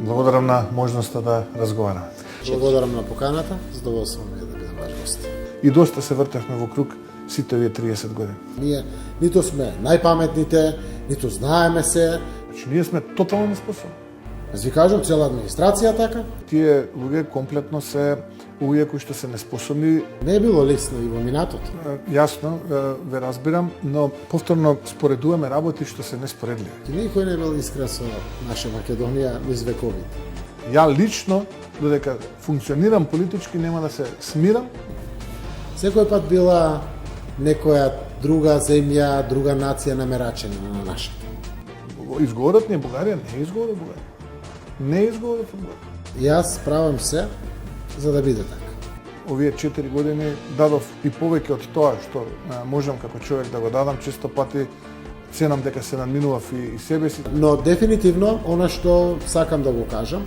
Благодарам на можноста да разговараме. Благодарам на поканата, задоволство ми е да бидам ваш гост. И доста се вртевме во круг сите овие 30 години. Ние нито сме најпаметните, нито знаеме се. Значи, ние сме тотално неспособни. Аз ви кажам, цела администрација така. Тие луѓе комплетно се луѓе кои што се неспособни. Не е било лесно и во минатото. Јасно, ве разбирам, но повторно споредуваме работи што се неспоредливи. И никој не бил искрен со наша Македонија низ вековите. Ја лично, додека функционирам политички, нема да се смирам. Секој пат била некоја друга земја, друга нација намерачена на нашата. Изговорот ни е Бугарија, не е изговорот Бугарија. Не е изговорот Бугарија. И јас правам се за да биде така. Овие 4 години дадов и повеќе од тоа што можам како човек да го дадам, често пати ценам дека се надминував и себе си. Но дефинитивно, она што сакам да го кажам,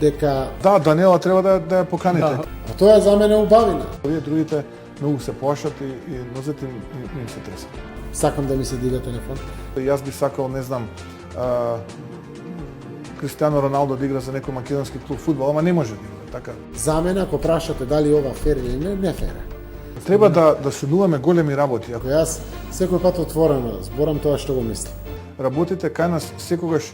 дека Да, Даниела треба да ја поканите. а тоа е за мене убавина. Овие другите многу се плашат и нозете им се тресат. Сакам да ми се дига телефон. Јас би сакал, не знам, Кристијано Роналдо да игра за некој македонски клуб фудбал, ама не може да игра, така. За мене, ако прашате дали ова фер или не фер е. Треба да сонуваме големи работи. Ако јас секој пат отворено зборам тоа што го мислам. Работите кај нас секогаш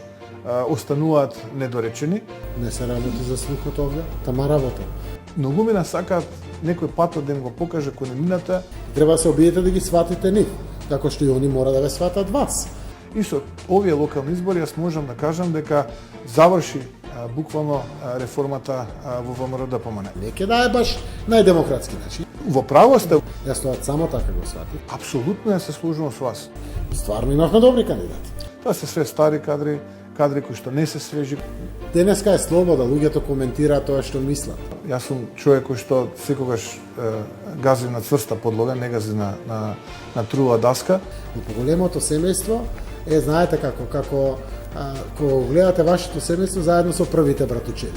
остануваат недоречени. Не се работи за слухот овде, тама работа. Многумина сакаат некој патот да им го покаже кој не мината. Треба да се обидете да ги сватите нив, како што и они мора да ве сватат вас. И со овие локални избори јас можам да кажам дека заврши буквално реформата во ВМРО ДПМН. Не ќе да е баш најдемократски начин. Во право сте, Јас тоа само така го сватив. апсолутно ја се служувам со вас. Стварно имавме добри кандидати. Тоа се све стари кадри, кадри кои што не се свежи. Денеска е слобода, луѓето коментираат тоа што мислат. Јас сум човек кој што секогаш гази на цврста подлога, не гази на трула даска. Но поголемото семејство е, знаете како кога гледате вашето семејство заедно со првите братучеди.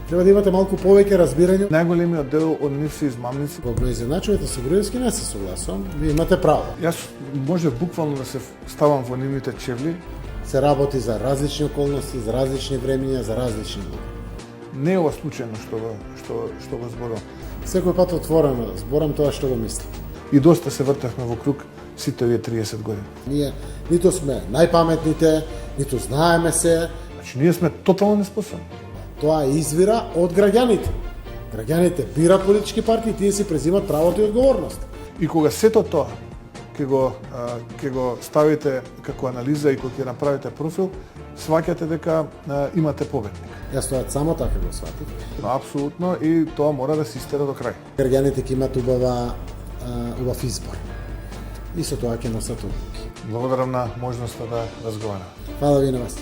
Треба да имате малку повеќе разбирање. Најголемиот дел од нив се измамници. Кога ме изненачувате со Груевски, не се согласувам. Ви имате право. Јас може буквално да се ставам во нивните чевли. Се работи за различни околности, за различни времиња, за различни луѓе. Не е ова случајно што го зборувам. Секој пат отворено зборам тоа што го мислам. И доста се вртевме во круг сите овие 30 години. Ние нито сме најпаметните, нито знаеме се. Значи, ние сме тотално неспособни. Тоа извира од граѓаните. Граѓаните бираат политички партии, тие си презимат правото и одговорност. И кога сето тоа ќе го ставите како анализа и кога ќе направите профил, сваќате дека имате победник. Јас тоа само така го сватив. Апсолутно, и тоа мора да се истера до крај. Граѓаните ќе имат убав избор. И со тоа ќе носат одлуки. Благодарам на можноста да разговарам. Фала ви на вас.